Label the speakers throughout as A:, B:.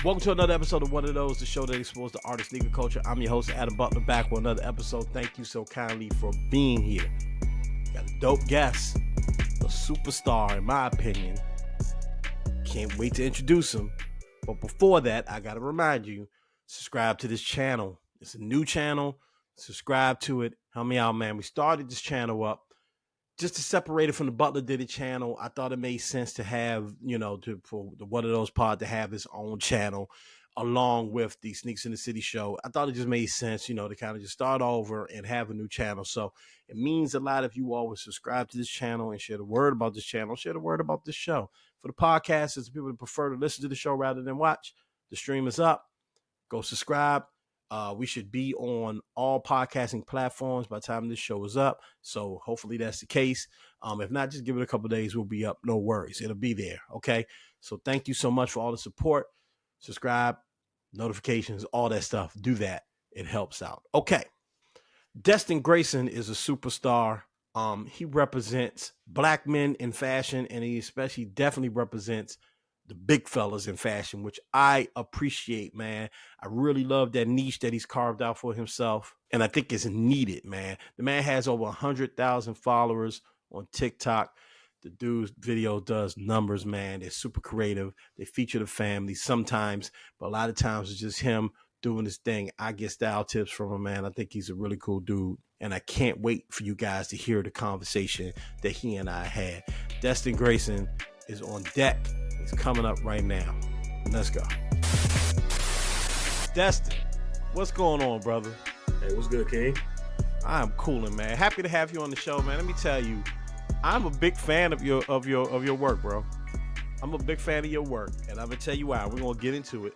A: Welcome to another episode of One of Those, the show that explores the art of sneaker culture. I'm your host, Adam Butler, back with another episode. Thank you so kindly for being here. Got a dope guest, a superstar, in my opinion. Can't wait to introduce him. But before that, I got to remind you, subscribe to this channel. It's a new channel. Subscribe to it. Help me out, man. We started this channel up just to separate it from the Butler Did It channel. I thought it made sense to have, for the One of Those pod to have its own channel along with the Sneaks in the City show. I thought it just made sense, to kind of just start over and have a new channel. So it means a lot if you always subscribe to this channel and share the word about this channel, share the word about this show. For the podcasters, the people that prefer to listen to the show rather than watch, the stream is up. Go subscribe. We should be on all podcasting platforms by the time this show is up. So hopefully that's the case. If not, just give it a couple of days. We'll be up. No worries. It'll be there. Okay. So thank you so much for all the support. Subscribe, notifications, all that stuff. Do that. It helps out. Okay. Destin Grayson is a superstar. He represents black men in fashion, and he especially definitely represents the big fellas in fashion, which I appreciate, man. I really love that niche that he's carved out for himself, and I think it's needed, man. The man has over 100,000 followers on TikTok. The dude's video does numbers, man. They're super creative. They feature the family sometimes, but a lot of times it's just him doing his thing. I get style tips from him, man. I think he's a really cool dude, and I can't wait for you guys to hear the conversation that he and I had. Destin Grayson is on deck. It's coming up right now. Let's go. Destin, what's going on, brother?
B: Hey, what's good, King?
A: I'm cooling, man. Happy to have you on the show, man. Let me tell you, I'm a big fan of your work, bro. I'm a big fan of your work, and I'm gonna tell you why. We're gonna get into it.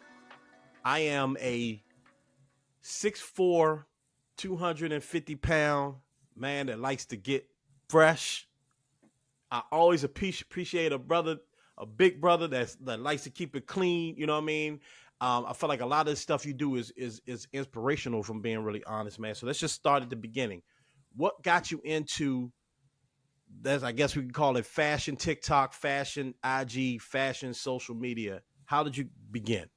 A: I am a 6'4", 250-pound man that likes to get fresh. I always appreciate a big brother that likes to keep it clean. You know what I mean? I feel like a lot of the stuff you do is inspirational, from being really honest, man. So let's just start at the beginning. What got you into that's, I guess we could call it, fashion TikTok, fashion IG, fashion social media? How did you begin?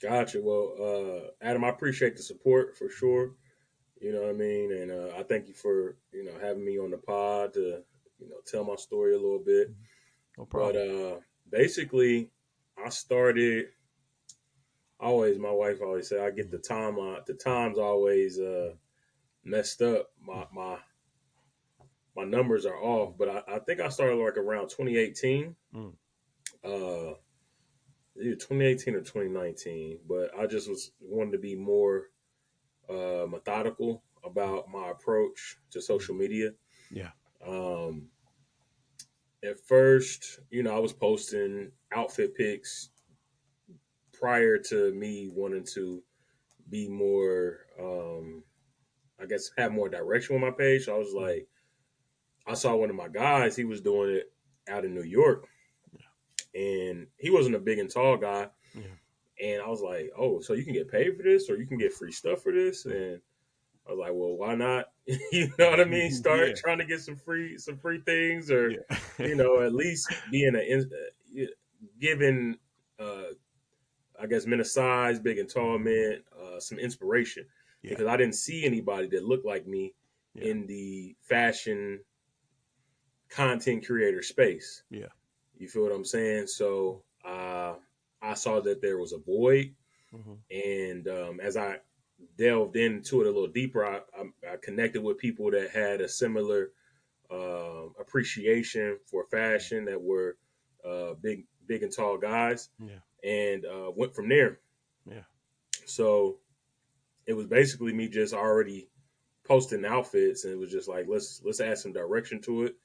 B: Gotcha. Well, Adam, I appreciate the support for sure. You know what I mean? And I thank you for, having me on the pod to, tell my story a little bit.
A: No problem.
B: But basically, I started my wife always said I get the time's always messed up. My numbers are off, but I think I started like around 2018. Uh, Either 2018 or 2019, but I just wanted to be more methodical about my approach to social media.
A: Yeah.
B: At first, I was posting outfit pics prior to me wanting to be more, I guess, have more direction on my page. So I was like, I saw one of my guys, he was doing it out in New York, and he wasn't a big and tall guy.
A: Yeah.
B: And I was like, oh, so you can get paid for this, or you can get free stuff for this? And I was like, well, why not? You know what I mean? Start trying to get some free things, or at least being giving, I guess, men of size, big and tall men, some inspiration, because I didn't see anybody that looked like me in the fashion content creator space.
A: Yeah.
B: You feel what I'm saying? So I saw that there was a void, and as I delved into it a little deeper, I connected with people that had a similar appreciation for fashion, that were big and tall guys, and went from there.
A: Yeah.
B: So it was basically me just already posting outfits, and it was just like, let's add some direction to it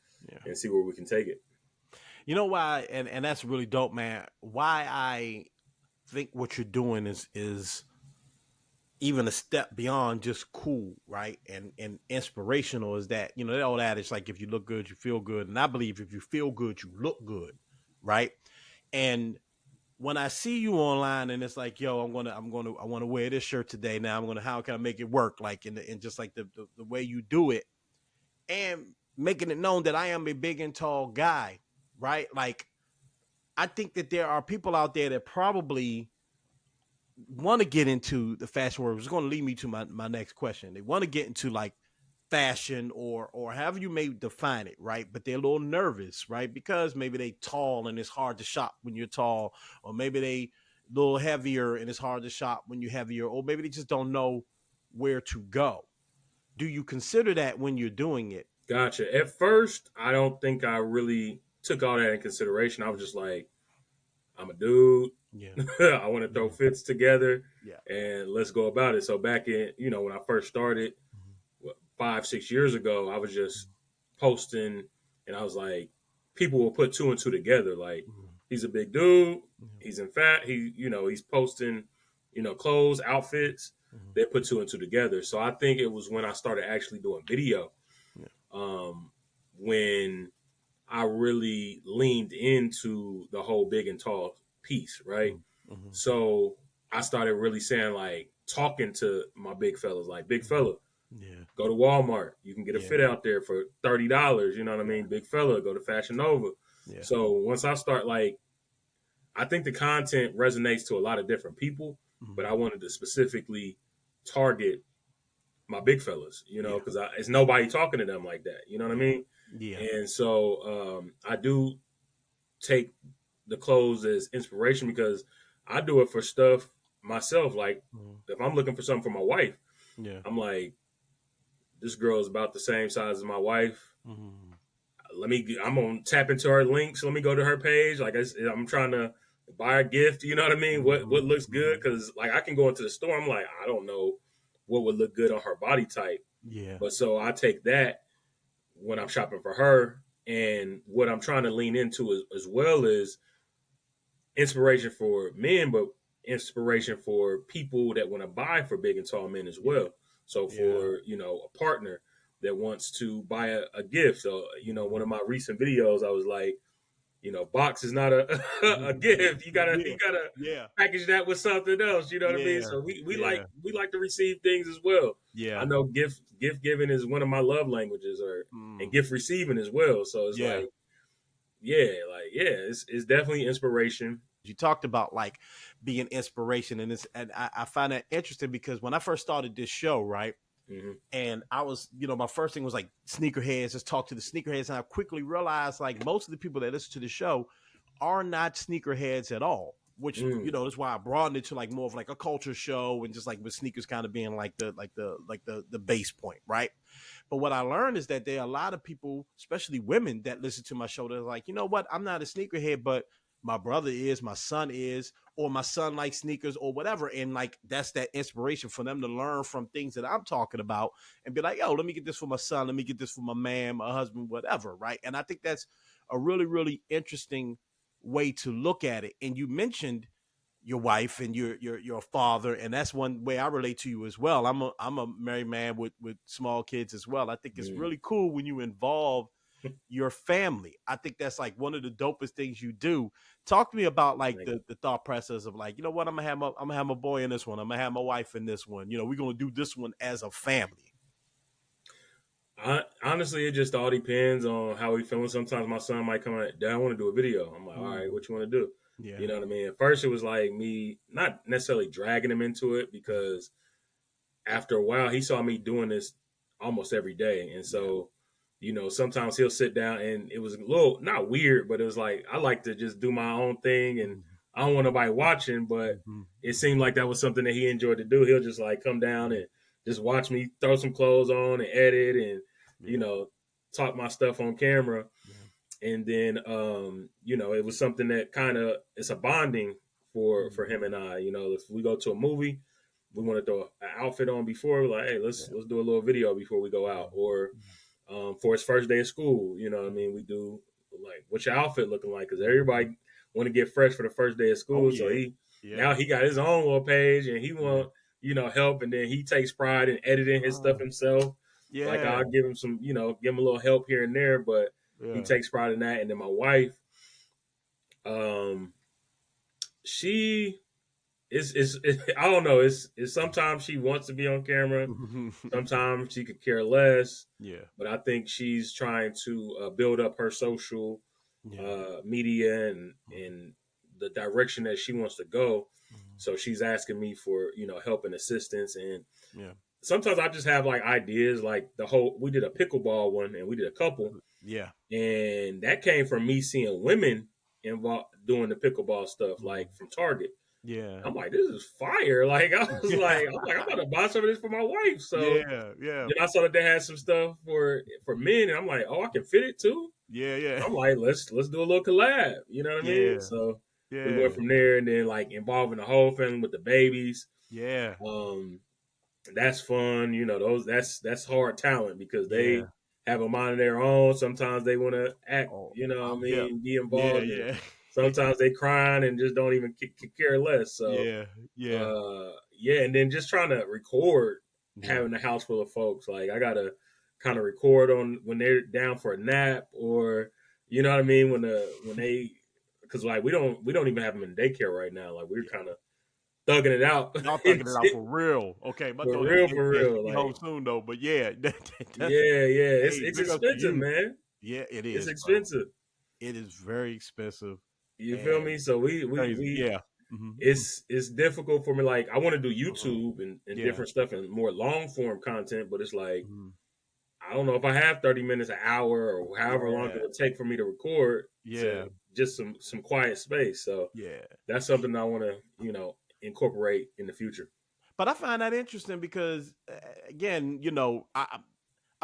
B: and see where we can take it.
A: You know why, and that's really dope, man. Why I think what you're doing is even a step beyond just cool, right? And inspirational is that, that old adage, like, if you look good, you feel good. And I believe if you feel good, you look good, right? And when I see you online and it's like, yo, I want to wear this shirt today. Now how can I make it work? Like, in just like the way you do it, and making it known that I am a big and tall guy, right? Like, I think that there are people out there that probably want to get into the fashion world, which is going to lead me to my next question. They want to get into like fashion or however you may define it, right? But they're a little nervous, right? Because maybe they tall and it's hard to shop when you're tall, or maybe they a little heavier and it's hard to shop when you're heavier, or maybe they just don't know where to go. Do you consider that when you're doing it?
B: Gotcha. At first, I don't think I really took all that in consideration. I was just like, I'm a dude.
A: Yeah.
B: I want to throw
A: Yeah.
B: fits together
A: Yeah.
B: and let's go about it. So back in, when I first started,
A: Mhm.
B: 5, 6 years ago, I was just posting and I was like, people will put two and two together. Like,
A: Mhm.
B: he's a big dude.
A: Mhm.
B: He's in fat. He's posting, clothes, outfits.
A: Mhm.
B: They put two and two together. So I think it was when I started actually doing video,
A: Yeah.
B: um, when I really leaned into the whole big and tall piece, right?
A: Mhm. Mhm.
B: So I started really saying, like, talking to my big fellas, like, big
A: Mhm.
B: fella,
A: Yeah.
B: go to Walmart. You can get a
A: Yeah.
B: fit out there for $30. You know what I
A: Yeah.
B: mean? Big fella, go to Fashion Nova.
A: Yeah.
B: So once I start, like, I think the content resonates to a lot of different people, but I
A: Mhm.
B: wanted to specifically target my big fellas,
A: Yeah.
B: because it's nobody talking to them like that. You know what I
A: Yeah.
B: mean?
A: Yeah.
B: And so I do take the clothes as inspiration because I do it for stuff myself. Like,
A: Mhm.
B: if I'm looking for something for my wife,
A: Yeah.
B: I'm like, this girl is about the same size as my wife.
A: Mhm.
B: I'm gonna tap into her links. Let me go to her page. Like, I'm trying to buy a gift. You know what I mean? What
A: Mhm.
B: looks good?
A: Mhm.
B: Because, like, I can go into the store. I'm like, I don't know what would look good on her body type.
A: Yeah.
B: But so I take that when I'm shopping for her, and what I'm trying to lean into as well is inspiration for men, but inspiration for people that want to buy for big and tall men as
A: Yeah.
B: well. So
A: Yeah.
B: for a partner that wants to buy a gift. So one
A: Mhm.
B: of my recent videos, I was like, box is not a a gift. You gotta
A: Yeah.
B: you gotta
A: Yeah.
B: package that with something else. You know what I mean?
A: Yeah.
B: So we like
A: Yeah.
B: we like to receive things as well. I
A: Yeah.
B: know gift giving is one of my love languages, and
A: Mm.
B: gift receiving as well. So it's
A: Yeah.
B: like, it's definitely inspiration.
A: You talked about like being inspiration, and I find that interesting because when I first started this show, right?
B: Hmm.
A: And I was, my first thing was like sneakerheads, just talk to the sneakerheads. And I quickly realized like most of the people that listen to the show are not sneakerheads at all, which,
B: Mm.
A: that's why I broadened it to like more of like a culture show and just like with sneakers kind of being like the base point, right? But what I learned is that there are a lot of people, especially women, that listen to my show. They're like, you know what? I'm not a sneakerhead, but my brother is, my son is, or my son likes sneakers or whatever. And like that's that inspiration for them to learn from things that I'm talking about and be like, yo, let me get this for my son, let me get this for my man, my husband, whatever. Right. And I think that's a really, really interesting way to look at it. And you mentioned your wife and your father, and that's one way I relate to you as well. I'm a married man with small kids as well. I think it's
B: Mm.
A: really cool when you involve your family. I think that's like one of the dopest things you do. Talk to me about like the thought process of like, you know what, I'm gonna have my boy in this one, I'm gonna have my wife in this one. We're gonna do this one as a family.
B: Honestly, it just all depends on how we feeling. Sometimes my son might come out, Dad, I want to do a video. I'm like, all right,
A: Mm,
B: what you want to do?
A: yeah.
B: You know what I mean? At first, it was like me not necessarily dragging him into it because after a while, he saw me doing this almost every day. And
A: Yeah.
B: so, sometimes he'll sit down and it was a little, not weird, but it was like, I like to just do my own thing and
A: Mm,
B: I don't want nobody watching, but
A: mhm,
B: it seemed like that was something that he enjoyed to do. He'll just like come down and just watch me throw some clothes on and edit and, you
A: yeah.
B: know, talk my stuff on camera.
A: Yeah.
B: And then, it was something that kind of, it's a bonding for
A: Mhm,
B: him and I. If we go to a movie, we want to throw an outfit on before. We're like, hey, let's
A: yeah.
B: do a little video before we go
A: Yeah.
B: out. Or
A: Yeah.
B: for his first day of school, you know what I mean? We do like, what's your outfit looking like? Because
A: Mhm.
B: everybody want to get fresh for the first day of
A: Oh
B: school. So
A: yeah.
B: now
A: Yeah.
B: he got his own little page and he
A: Yeah.
B: want help, and then he takes pride in editing his stuff
A: Oh,
B: himself. Like,
A: yeah.
B: I'll give him some, give him a little help here and there, but he
A: Yeah.
B: takes pride in that. And then my wife, um, she is I don't know. It's sometimes she wants to be on camera. Sometimes she could care less.
A: Yeah.
B: But I think she's trying to build up her social
A: Yeah.
B: media and the direction that she wants to go. so she's asking me for help and assistance. And
A: Yeah.
B: sometimes I just have like ideas, like we did a pickleball one and we did a couple,
A: Yeah.
B: and that came from me seeing women involved doing the pickleball stuff, like from Target.
A: Yeah.
B: I'm like, this is fire. Like I'm about to buy some of this for my wife. So
A: Yeah. Yeah.
B: then I saw that they had some stuff for men, and I'm like, oh, I can fit it too.
A: Yeah. Yeah.
B: I'm like, let's do a little collab. You know what I mean?
A: Yeah.
B: So we
A: Yeah.
B: went from there, and then like involving the whole family with the babies.
A: Yeah.
B: Um, that's fun. That's hard talent because
A: Yeah.
B: they have a mind of their own. Sometimes they want to act.
A: Oh,
B: You know what I
A: I'm hip.
B: mean? Be
A: Yeah.
B: involved, and
A: Yeah.
B: sometimes they crying and just don't even care less. So
A: Yeah. Yeah.
B: yeah, and then just trying to record,
A: Yeah.
B: having a house full of folks. Like I gotta kind of record on when they're down for a nap, or you know what I mean, when they, because like we don't even have them in daycare right now. Like we're
A: Yeah.
B: kind of thugging it out.
A: Y'all thugging it out for real. Okay, my daughter,
B: For
A: yeah,
B: real.
A: she be home
B: Like
A: soon though. But yeah, that's
B: yeah.
A: hey,
B: It's
A: big up to
B: expensive,
A: you.
B: man.
A: Yeah, it
B: It's
A: is, bro.
B: expensive.
A: It is very expensive
B: You feel
A: and
B: me? So
A: crazy.
B: we
A: Yeah. Hmm.
B: it's difficult for me. Like I want to do
A: Hmm.
B: YouTube and
A: Yeah.
B: different stuff and more long form content, but it's like
A: Hmm.
B: I don't know if I have 30 minutes, an hour, or however long it
A: Yeah.
B: would take for me to record to
A: Yeah.
B: just some quiet space. So
A: Yeah.
B: that's something I want to incorporate in the future.
A: But I find that interesting because, again,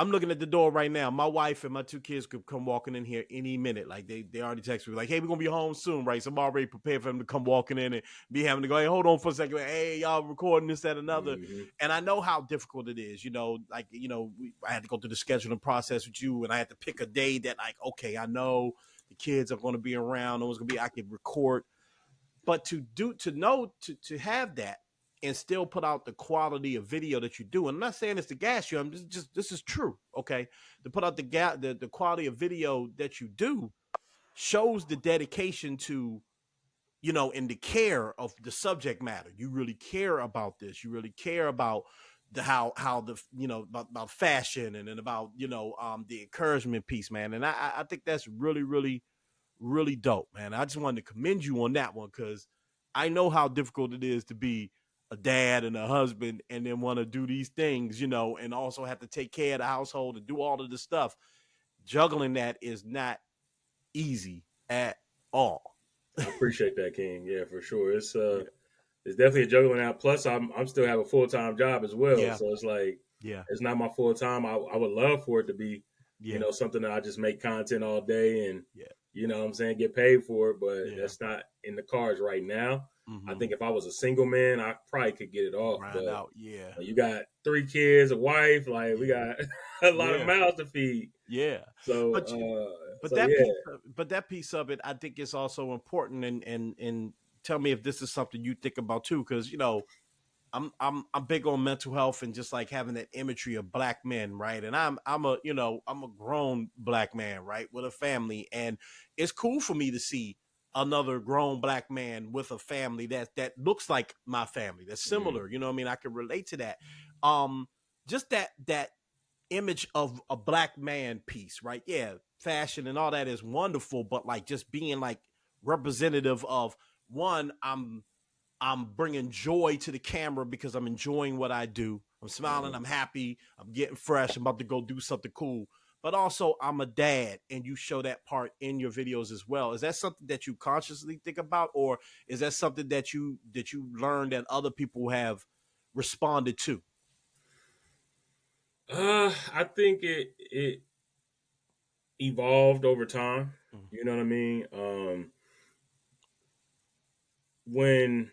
A: I'm looking at the door right now. My wife and my two kids could come walking in here any minute. Like they already texted me, like, "Hey, we're gonna be home soon, right?" So I'm already prepared for them to come walking in and be having to go, "Hey, hold on for a second. Hey, y'all recording this, that, another."
B: Mm-hmm.
A: And I know how difficult it is. I had to go through the scheduling process with you, and I had to pick a day that, like, okay, I know the kids are going to be around. No one's going to be. I can record. But to have that and still put out the quality of video that you do, and I'm not saying it's to gas you. I'm just this is true, okay? To put out the quality of video that you do shows the dedication to, and the care of the subject matter. You really care about this. You really care about how the about fashion and about the encouragement piece, man. And I think that's really really really dope, man. I just wanted to commend you on that one because I know how difficult it is to be a dad and a husband and then want to do these things, and also have to take care of the household and do all of this stuff. Juggling that is not easy at all.
B: I appreciate that, King. Yeah, for sure.
A: Yeah.
B: It's definitely a juggling out. Plus, I'm still have a full time job as well,
A: Yeah.
B: so it's like
A: Yeah.
B: it's not my full time. I would love for it to be,
A: Yeah.
B: something that I just make content all day and
A: Yeah.
B: what I'm saying, get paid for it. But
A: Yeah.
B: that's not in the cards right now. I
A: Mm-hmm.
B: think if I was a single man, I probably could get it off.
A: Grind
B: But
A: out. Yeah.
B: you got 3 kids, a wife, like we
A: Yeah.
B: got a lot of
A: Yeah.
B: mouths to feed.
A: Yeah.
B: So,
A: But but
B: so
A: that
B: yeah.
A: piece but that piece of it I think is also important, and tell me if this is something you think about too, because I'm big on mental health and just like having that imagery of black men, right? And I'm a grown black man, right, with a family, and it's cool for me to see another grown black man with a family that looks like my family, that's
B: Mm.
A: similar. You know what I mean? I can relate to that. Um, just that image of a black man piece, right? Yeah, fashion and all that is wonderful, but like just being like representative of one, I'm bringing joy to the camera because I'm enjoying what I do. I'm smiling,
B: Mhm.
A: I'm happy, I'm getting fresh, I'm about to go do something cool. But also, I'm a dad, and you show that part in your videos as well. Is that something that you consciously think about, or is that something that you learned that other people have responded to?
B: I think it evolved over time.
A: Mm.
B: You know what I mean? When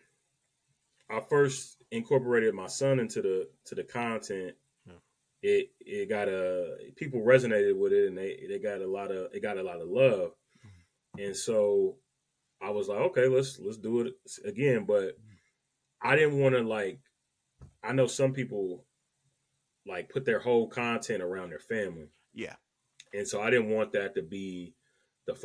B: I first incorporated my son into the content,
A: Yeah.
B: it got a people resonated with it, and they got a lot of it got a lot of love, and so I was like, okay, let's do it again. But I didn't want to like. I know some people like put their whole content around their family,
A: Yeah.
B: and so I didn't want that to be the
A: Mhm.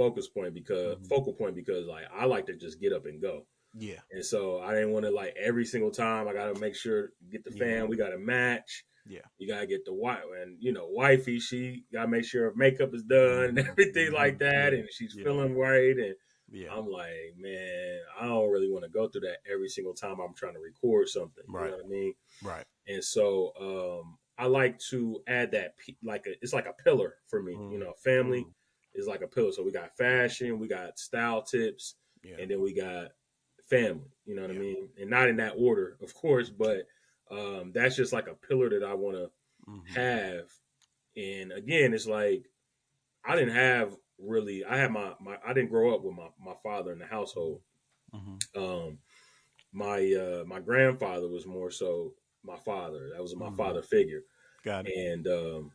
B: focal point because like I like to just get up and go.
A: Yeah.
B: And so I didn't want to like every single time I gotta make sure get the
A: Yeah.
B: fam, we gotta match.
A: Yeah.
B: You gotta get the wife and wifey, she gotta make sure her makeup is done and
A: Mhm.
B: everything like
A: Mhm.
B: that
A: Yeah.
B: and she's
A: Yeah.
B: feeling right and
A: Yeah.
B: I'm like, man, I don't really want to go through that every single time I'm trying to record something. You know
A: Right.
B: what I mean?
A: Right.
B: And so I like to add that it's like a pillar for me. You
A: Mm.
B: know, family
A: Mm.
B: is like a pillar. So we got fashion, we got style tips,
A: Yeah.
B: and then we got family. You know what I
A: Yeah.
B: mean? And not in that order, of course, but that's just like a pillar that I want to
A: Mm-hmm.
B: have. And again, it's like I didn't have really. I had my. I didn't grow up with my father in the household.
A: Mm-hmm.
B: Um, my grandfather was more so my father. That was my
A: Mm-hmm.
B: father figure,
A: Got it.
B: and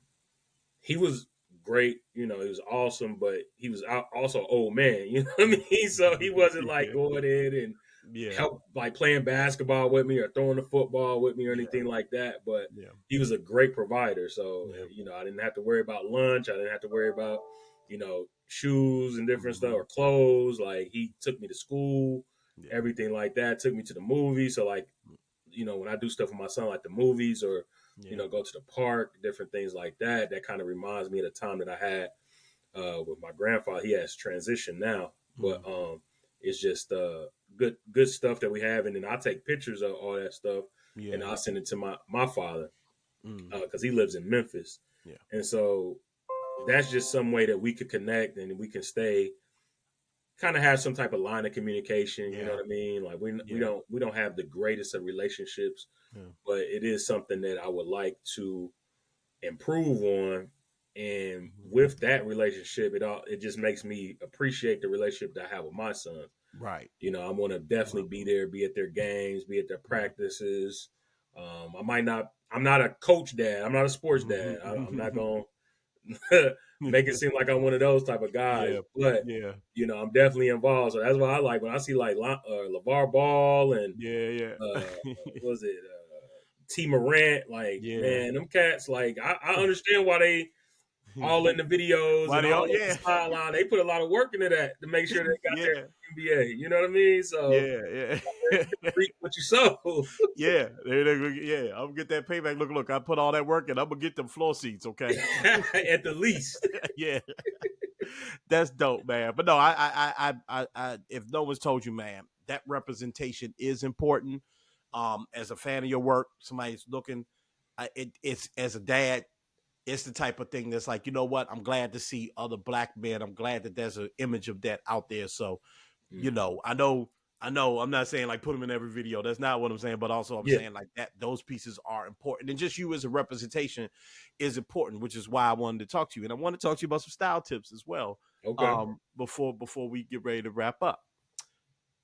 B: he was great. You know, he was awesome, but he was also old man. You know what I mean? So he wasn't like
A: Yeah.
B: going in and
A: Yeah.
B: help like playing basketball with me or throwing the football with me or
A: Yeah.
B: anything like that. But
A: Yeah.
B: he was a great provider. So
A: Yeah.
B: you know, I didn't have to worry about lunch. I didn't have to worry about shoes and different stuff
A: Mm-hmm.
B: or clothes. Like he took me to school,
A: Yeah.
B: everything like that. Took me to the movies. So like when I do stuff with my son, like the movies or
A: Yeah.
B: go to the park, different things like that. That kind of reminds me of the time that I had with my grandfather. He has transitioned now, but
A: Mm.
B: it's just good stuff that we have, and then I take pictures of all that stuff, and
A: Yeah.
B: I'll send it to my father
A: Mm.
B: because he lives in Memphis,
A: Yeah.
B: and so that's just some way that we could connect and we can stay kind of have some type of line of communication. You know
A: Yeah.
B: what I mean? Like
A: Yeah.
B: we don't have the greatest of relationships,
A: Yeah.
B: but it is something that I would like to improve on. And
A: Mm-hmm.
B: with that relationship, it just makes me appreciate the relationship that I have with my son.
A: Right.
B: You know, I want to definitely be there, be at their games, be at their
A: Yeah.
B: practices. I might not. I'm not a coach dad. I'm not a sports dad. I'm not
A: Mm-hmm.
B: gonna make it seem like I'm one of ththose type of guys.
A: Yeah.
B: But
A: Yeah.
B: I'm definitely involved. So that's why I like when I see like LeVar Ball and
A: Yeah.
B: what was it T Morant. Like
A: Yeah.
B: man, them cats. Like I understand why they all in the videos
A: Why
B: and
A: they
B: all
A: all?
B: on the
A: Yeah.
B: sideline. They put a lot of work into that to make sure they got their
A: Yeah.
B: NBA. You know what I mean? So
A: Yeah.
B: you
A: Yeah.
B: reap what you sow.
A: Yeah, yeah. I'm gonna get that payback. Look, I put all that work in. I'm gonna get them floor seats. Okay.
B: At the least.
A: Yeah, that's dope, man. But no, if no one's told you, man, that representation is important. As a fan of your work, somebody's looking. It's as a dad, it's the type of thing that's like, you know what? I'm glad to see other black men. I'm glad that there's an image of that out there. So
B: Mm-hmm.
A: I know. I'm not saying like put them in every video. That's not what I'm saying. But also, I'm
B: Yeah.
A: saying like that those pieces are important, and just you as a representation is important, which is why I wanted to talk to you, and I want to talk to you about some style tips as well.
B: Okay.
A: Before we get ready to wrap up,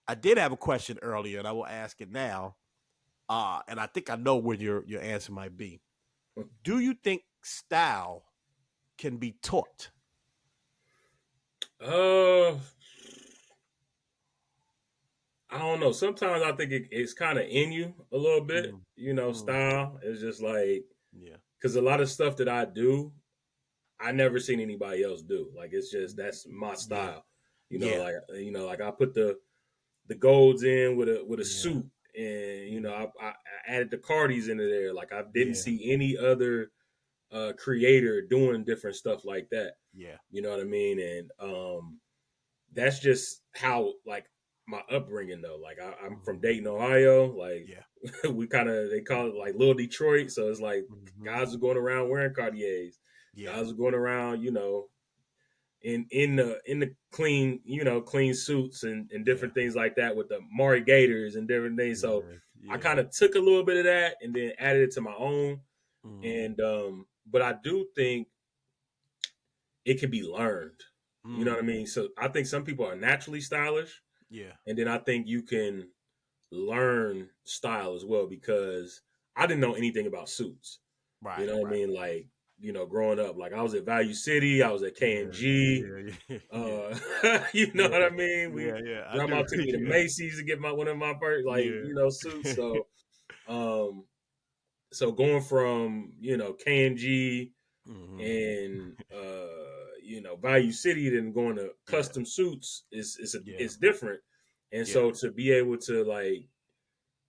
A: I did have a question earlier, and I will ask it now. And I think I know where your answer might be. Do you think style can be taught?
B: Uh, I don't know. Sometimes I think it's kind of in you a little bit.
A: Mm, mm,
B: Style. It's just like
A: yeah,
B: because a lot of stuff that I do, I never seen anybody else do. Like it's just that's my
A: yeah,
B: style.
A: yeah,
B: Like I put the golds in with a
A: yeah,
B: suit, and
A: yeah,
B: I added the Cardis into there. Like I didn't
A: yeah,
B: see any other creator doing different stuff like that.
A: yeah.
B: You know what I mean? And that's just how like my upbringing though. Like I'm from
A: Mhm.
B: Dayton, Ohio. Like
A: Yeah.
B: we kind of they call it like little Detroit. So it's like
A: Mhm.
B: guys are going around wearing Cartiers.
A: Yeah.
B: Guys are going around, in the clean, clean suits and
A: Yeah.
B: different things like that with the Maury Gators and different things. So
A: Yeah.
B: I
A: Yeah.
B: kind of took a little bit of that and then added it to my own.
A: Mhm.
B: And but I do think it can be learned. You know what I
A: Mm.
B: mean? So I think some people are naturally stylish,
A: Yeah.
B: and then I think you can learn style as well because I didn't know anything about suits. You
A: Right.
B: know what I
A: Right.
B: mean? Like, growing up, like I was at Value City, I was at K and
A: Yeah.
B: G.
A: Yeah. Yeah. Yeah.
B: You know
A: Yeah.
B: what I mean?
A: Yeah. Yeah. I
B: Grandma
A: do.
B: took me to
A: Yeah.
B: Macy's to get one of my first
A: Yeah.
B: suits. So um going from, K and G
A: Mhm.
B: and Value City then going to
A: Yeah.
B: custom suits
A: Yeah.
B: it's different. And
A: Yeah.
B: so to be able to like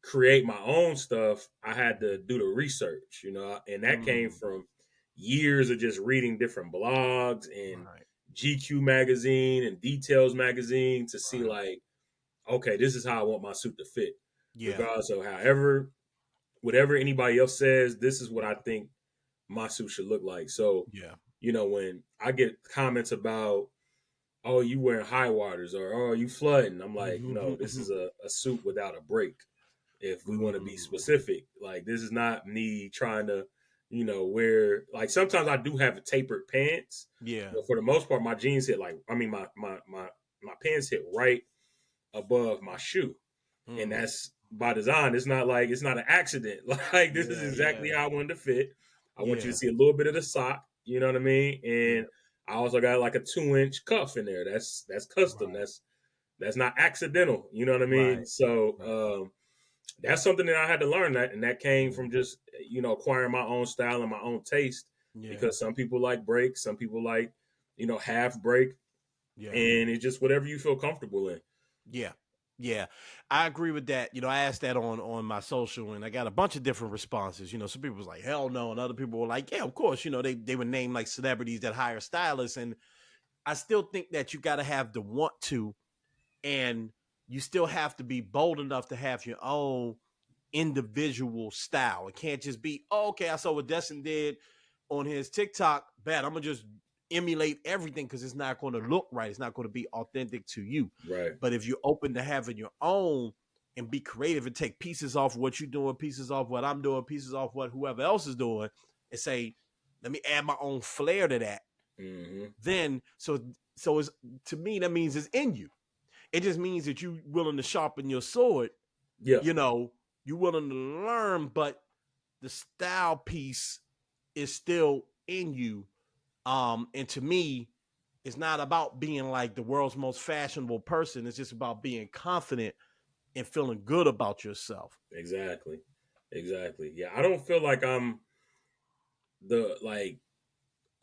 B: create my own stuff, I had to do the research, and that came
A: Mm.
B: from years of just reading different blogs and
A: Right.
B: GQ magazine and Details magazine to see
A: Right.
B: like, okay, this is how I want my suit to fit,
A: Yeah.
B: regardless of whatever anybody else says. This is what I think my suit should look like. So,
A: Yeah.
B: when I get comments about, oh, you wearing high waters or oh, you flooding, I'm like, no, this is a suit without a break. If we want to be specific, like this is not me trying to, wear like sometimes I do have tapered pants,
A: Yeah.
B: but for the most part, my jeans hit like I mean my pants hit right above my shoe, and
A: Mm.
B: that's by design. It's not an accident. Like this is
A: Yeah.
B: exactly
A: Yeah.
B: how I wanted to fit. I want you to
A: Yeah.
B: see a little bit of the sock. You know what I mean?
A: Yeah.
B: And I also got like a 2-inch cuff in there. That's custom.
A: Right.
B: That's not accidental. You know what I mean?
A: Right.
B: So
A: Right.
B: that's something that I had to learn that, and that came from
A: Mhm.
B: just acquiring my own style and my own taste.
A: Yeah.
B: Because some people like break, some people like half break,
A: Yeah.
B: and it's just whatever you feel comfortable in.
A: Yeah. Yeah. I agree with that. I asked that on my social and I got a bunch of different responses. Some people was like, hell no. And other people were like, yeah, of course. They would name like celebrities that hire stylists. And I still think that you got to have the want to, and you still have to be bold enough to have your own individual style. It can't just be, oh, okay, I saw what Destin did on his TikTok. Bad. I'm gonna just emulate everything because it's not going to look right. It's not going to be authentic to you.
B: Right.
A: But if you're open to having your own and be creative and take pieces off what you're doing, pieces off what I'm doing, pieces off what whoever else is doing, and say, let me add my own flair to that.
B: Mm-hmm.
A: Then so it's, to me, that means it's in you. It just means that you willing to sharpen your sword.
B: Yeah.
A: You willing to learn, but the style piece is still in you. And to me, it's not about being like the world's most fashionable person. It's just about being confident and feeling good about yourself.
B: Exactly. Exactly. Yeah. I don't feel like I'm the like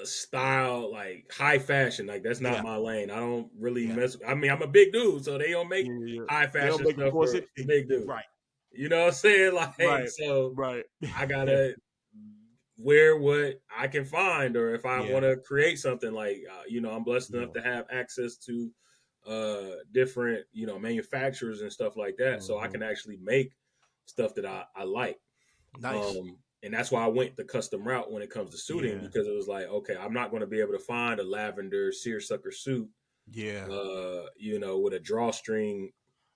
B: a style like high fashion. Like that's not
A: Yeah,
B: my lane. I don't really
A: yeah,
B: mess. I mean, I'm a big dude, so they don't make
A: yeah, yeah.
B: high
A: They don't
B: fashion
A: make, of
B: stuff
A: course,
B: for
A: it.
B: big dudes.
A: Right,
B: You know what I'm saying? Like
A: right,
B: so,
A: right.
B: I gotta wear what I can find, or if I
A: Yeah,
B: want to create something, like I'm blessed enough
A: yeah.
B: to have access to different manufacturers and stuff like that, so I
A: Hmm.
B: can actually make stuff that I like.
A: Nice.
B: And that's why I went the custom route when it comes to suiting,
A: Yeah,
B: because it was like, okay, I'm not going to be able to find a lavender seersucker suit,
A: yeah,
B: with a drawstring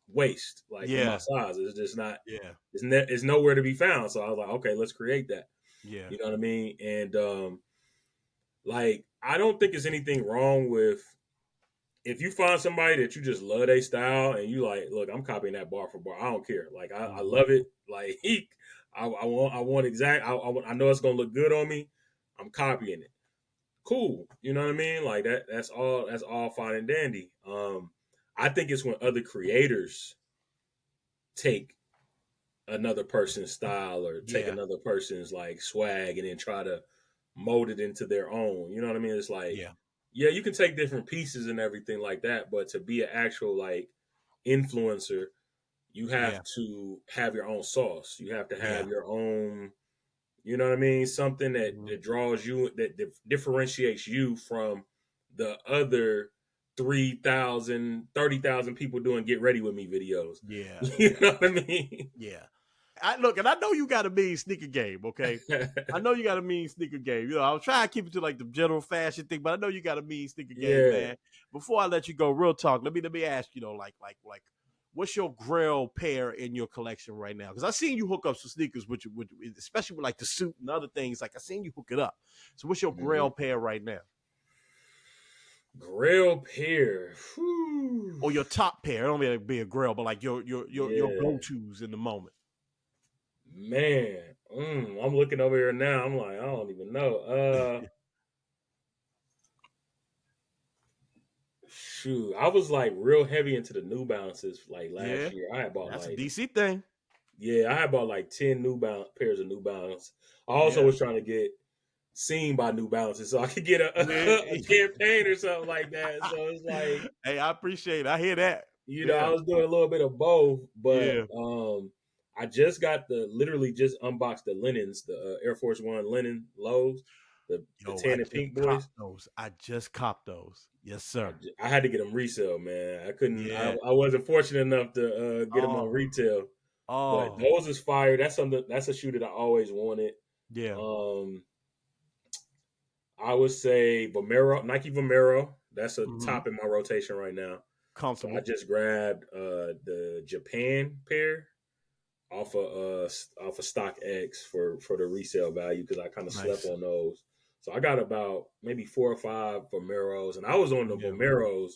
B: waist like in my
A: yeah,
B: size. It's just not.
A: yeah,
B: It's nowhere to be found. So I was like, okay, let's create that.
A: yeah,
B: You know what I mean? And like, I don't think there's anything wrong with if you find somebody that you just love their style and you like, look, I'm copying that bar for bar. I don't care. Like, I
A: hmm,
B: love it. Like, I want exact. I know it's gonna look good on me. I'm copying it. Cool. You know what I mean? Like that. That's all. That's all fine and dandy. I think it's when other creators take another person's style or take
A: yeah,
B: another person's like swag and then try to mold it into their own. You know what I mean? It's like,
A: yeah,
B: yeah, you can take different pieces and everything like that, but to be an actual like influencer, you have
A: yeah,
B: to have your own sauce. You have to have
A: yeah.
B: your own, you know what I mean? Something
A: Hmm.
B: that draws you, that differentiates you from the other 30,000 people doing get ready with me videos.
A: Yeah,
B: You
A: yeah,
B: know what I mean?
A: yeah. I look, and I know you got a mean sneaker game, okay? I know you got a mean sneaker game. I was trying to keep it to like the general fashion thing, but I know you got a mean sneaker game,
B: Yeah.
A: man. Before I let you go, real talk. Let me ask you, what's your grail pair in your collection right now? Because I seen you hook up some sneakers, which especially with like the suit and other things. Like I seen you hook it up. So what's your grail
B: Mm-hmm.
A: pair right now,
B: Grail pair. Whew.
A: or your top pair? I don't mean to be a grail, but like your go
B: Yeah.
A: tos in the moment.
B: Man. I'm looking over here now. I'm like, I don't even know. Shoot. I was like real heavy into the New Balances like last
A: Yeah,
B: year. I had bought
A: that's a
B: like,
A: DC thing.
B: yeah, I had bought like 10 New Balance pairs of New Balance. I also
A: Yeah.
B: was trying to get seen by New Balances so I could get
A: Yeah.
B: a campaign or something like that. So it's like,
A: Hey, I appreciate it. I hear that.
B: I
A: Yeah.
B: was doing a little bit of both, but
A: Yeah.
B: I just got literally just unboxed the linens, the Air Force One linen lows. the
A: Yo,
B: tan
A: I
B: and
A: just
B: pink boys.
A: copped those. I just copped those. Yes, sir.
B: I had to get them resale, man. I couldn't.
A: Yeah.
B: I wasn't fortunate enough to get them on
A: Oh.
B: retail. But
A: Oh.
B: those is fire. That's something. That's a shoe that I always wanted.
A: Yeah.
B: I would say Vomero, Nike Vomero. That's a
A: Mm-hmm.
B: top in my rotation right now. So I
A: Comfortable.
B: just grabbed the Japan pair off of StockX for the resale value because I kind of slept
A: Nice.
B: on those. So I got about maybe 4 or 5 Vomeros, and I was on the
A: Yeah.
B: Vomeros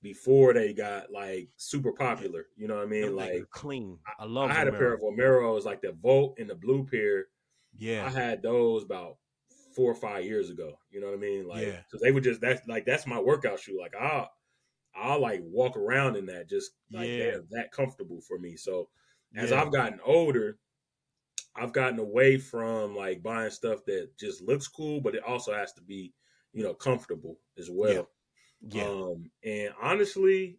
B: before they got like super
A: Yeah.
B: popular. You know what I mean?
A: Them things
B: Like
A: are clean. I
B: I
A: love
B: had a pair
A: Vomero.
B: of Vomeros, like the Volt and the blue pair. I
A: Yeah.
B: had those about 4 or 5 years ago. You know what I mean? Like,
A: Yeah.
B: because they were just that's my workout shoe. Like I'll like walk around in that, just like
A: Yeah.
B: they're that comfortable for me. So as
A: Yeah.
B: I've gotten older, I've gotten away from like buying stuff that just looks cool, but it also has to be, comfortable as
A: Yeah.
B: well.
A: Yeah.
B: And honestly,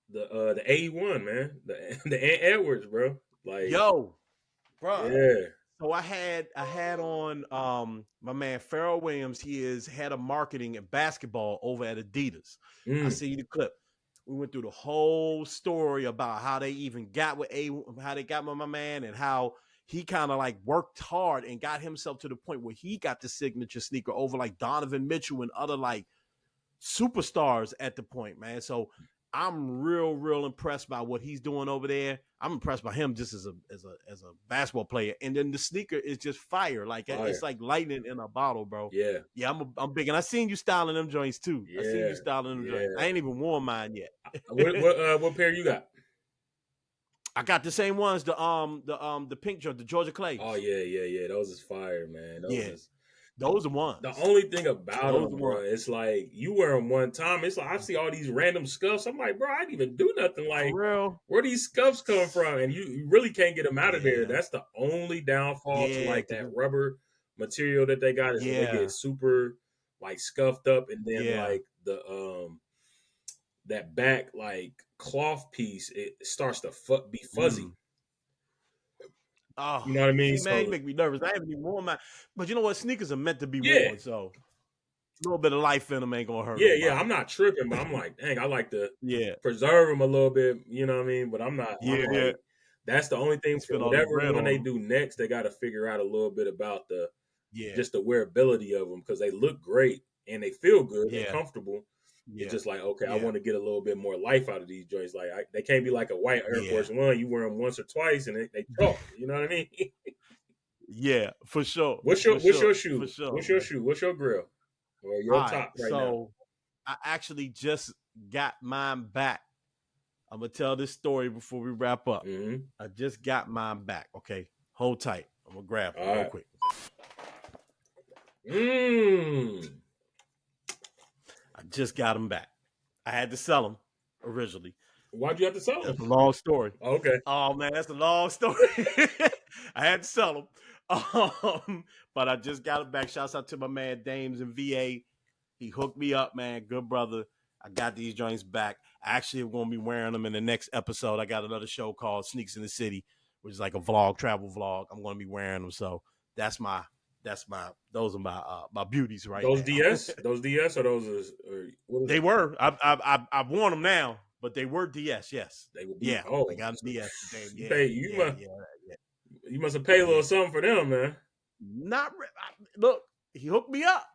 B: the 81, man, the Ant Edwards, bro. Like,
A: Yo, bruh.
B: yeah.
A: So I had on my man Pharrell Williams. He is head of marketing and basketball over at Adidas. I
B: Mm.
A: see the clip. We went through the whole story about how they even got with how they got with my man, and how he kind of like worked hard and got himself to the point where he got the signature sneaker over like Donovan Mitchell and other like superstars at the point, man. So I'm real impressed by what he's doing over there. I'm impressed by him just as a basketball player. And then the sneaker is just fire. Like it's
B: Fire.
A: like lightning in a bottle, bro.
B: Yeah.
A: Yeah, I'm big, and I seen you styling them joints too. I seen
B: Yeah.
A: you styling them joints. I
B: Yeah.
A: ain't even worn mine yet.
B: What pair you got?
A: I got the same ones, the pink joint, the Georgia
B: Oh
A: Clays.
B: yeah. Those is fire, man. Those
A: Yeah,
B: is
A: those are
B: the
A: ones.
B: only thing about
A: Those
B: them,
A: are
B: bro.
A: ones.
B: It's like you wear them one time. It's like I see all these random scuffs. I'm like, bro, I didn't even do nothing.
A: For
B: Like,
A: real.
B: where these scuffs come from? And you really can't get them out of there.
A: Yeah.
B: That's the only downfall to
A: Yeah.
B: like that rubber material that they got is that they get
A: Yeah.
B: super like scuffed up, and then
A: Yeah.
B: like the that back like cloth piece it starts to be fuzzy.
A: Mm. Oh,
B: You know what I mean?
A: see, man, you
B: So
A: make me nervous. I haven't even worn mine. But you know what? Sneakers are meant to be
B: yeah,
A: worn, so a little bit of life in them ain't gonna hurt
B: yeah.
A: nobody.
B: I'm not tripping, but I'm like, dang, I like to
A: Yeah.
B: preserve them a little bit. You know what I mean? But I'm not. I'm
A: Yeah.
B: like, that's the only thing for
A: Spend all this
B: whatever
A: bread
B: one
A: on
B: they
A: them.
B: do next. They got to figure out a little bit about the
A: Yeah.
B: just the wearability of them because they look great and they feel good. They're
A: Yeah.
B: comfortable. It's
A: Yeah.
B: just like, okay, I
A: Yeah.
B: want to get a little bit more life out of these joints. Like they can't be like a white Air
A: Yeah.
B: Force One. You wear them once or twice and they talk. You know what I mean?
A: Yeah, for sure.
B: What's
A: For
B: your
A: sure.
B: shoe?
A: For sure,
B: What's your
A: man.
B: shoe? What's your grill? Or
A: All
B: your
A: right.
B: top right now?
A: So I actually just got mine back. I'm gonna tell this story before we wrap up.
B: Mm-hmm.
A: I just got mine back. Okay. Hold tight. I'm gonna grab it
B: All
A: real
B: right.
A: quick. I just got them back. I had to sell them originally.
B: Why'd you have to sell
A: That's a
B: them?
A: long story.
B: Okay.
A: Oh man, that's a long story. I had to sell them, but I just got it back. Shouts out to my man Dames in VA. He hooked me up, man. Good brother. I got these joints back. I actually am going to be wearing them in the next episode. I got another show called Sneaks in the City, which is like a vlog, travel vlog. I'm going to be wearing them. So those are my beauties right
B: Those
A: now.
B: DS? Those DS or those is what is
A: They
B: it?
A: were. I've worn them now, but they were DS. Yes.
B: They would be
A: Yeah.
B: oh
A: I got
B: so
A: DS.
B: you
A: Yeah.
B: pay you must have paid a little something for them, man.
A: Look, he hooked me up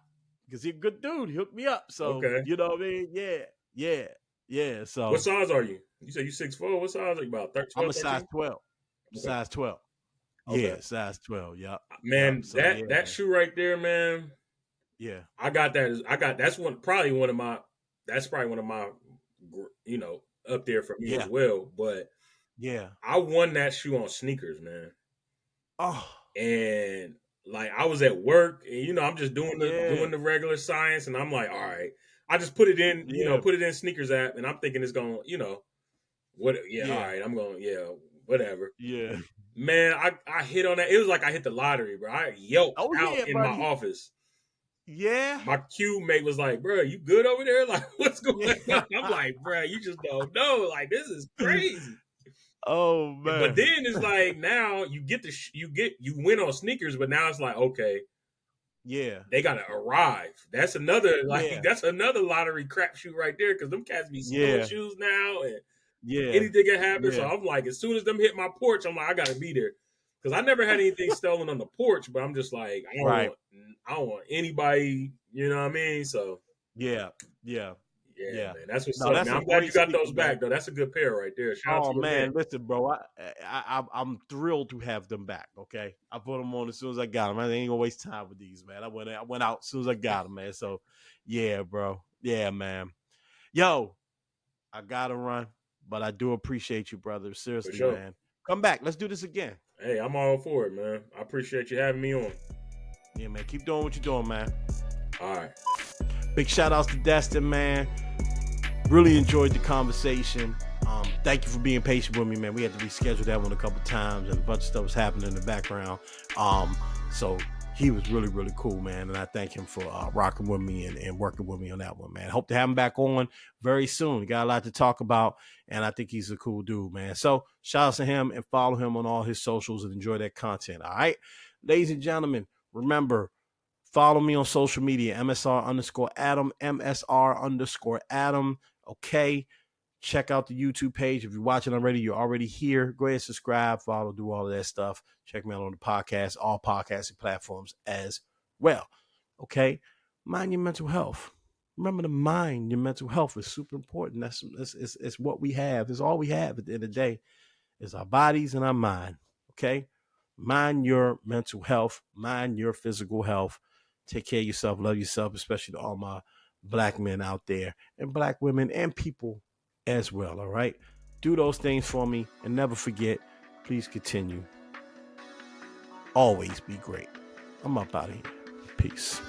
A: because he's a good dude. He hooked me up. So
B: Okay.
A: you know what I mean? Yeah. So
B: What size are you? You say you 6'4". What size are you about? 13,
A: I'm a
B: 13?
A: size 12.
B: Okay.
A: Size 12.
B: Okay.
A: Yeah, size 12. Yep.
B: Man,
A: So,
B: that
A: man.
B: shoe right there, man.
A: Yeah.
B: That's probably one of my up there for me as well. But
A: yeah,
B: I won that shoe on sneakers, man.
A: Oh.
B: And like I was at work and I'm just doing the regular science and I'm like, all right. I just put it in, put it in sneakers app and I'm thinking it's going, all right, I'm going, whatever.
A: Yeah.
B: Man, I hit on that. It was like I hit the lottery, bro. I yelped out in my office.
A: Yeah.
B: My Q mate was like, bro, you good over there? Like, what's going on? I'm like, bro, you just don't know. Like, this is crazy.
A: Oh man.
B: But then it's like now you get you win on sneakers, but now it's like, okay,
A: Yeah.
B: They gotta arrive. That's another
A: Yeah.
B: that's another lottery crapshoot right there because them cats be stealing
A: Yeah.
B: shoes now and
A: Yeah.
B: anything can happen. So
A: Yeah.
B: I'm like, as soon as them hit my porch, I'm like, I gotta be there because I never had anything stolen on the porch. But I'm just like,
A: Right.
B: I don't want anybody. You know what I mean? So
A: Yeah. Yeah.
B: yeah,
A: Yeah.
B: man, that's what's
A: No,
B: up,
A: that's
B: man.
A: a
B: I'm glad you
A: great
B: got
A: speaker,
B: those
A: man.
B: back though. That's a good pair right there. Shout out to
A: Oh
B: your man.
A: man, listen, bro. I'm thrilled to have them back. Okay, I put them on as soon as I got them. I ain't gonna waste time with these, man. I went out as soon as I got them, man. So, yeah, bro. Yeah, man. Yo, I gotta run, but I do appreciate you, brother.
B: For
A: Seriously,
B: sure.
A: man. Come back. Let's do this again.
B: Hey, I'm all for it, man. I appreciate you having me on.
A: Yeah, man. Keep doing what you're doing, man.
B: All right.
A: Big shout outs to Destin, man. Really enjoyed the conversation. Thank you for being patient with me, man. We had to reschedule that one a couple times, and a bunch of stuff was happening in the background. So he was really, really cool, man. And I thank him for rocking with me and working with me on that one, man. Hope to have him back on very soon. We got a lot to talk about, and I think he's a cool dude, man. So shout out to him and follow him on all his socials and enjoy that content. All right, ladies and gentlemen, remember, follow me on social media, MSR_Adam, MSR_Adam. Okay. Check out the YouTube page. If you're watching already, you're already here. Go ahead, subscribe, follow, do all of that stuff. Check me out on the podcast, all podcasting platforms as well. Okay. Mind your mental health. Remember to mind your mental health is super important. It's what we have. It's all we have at the end of the day is our bodies and our mind. Okay. Mind your mental health, mind your physical health. Take care of yourself, love yourself, especially to all my Black men out there and Black women and people as well. All right. Do those things for me and never forget, please continue. Always be great. I'm up out of here. Peace.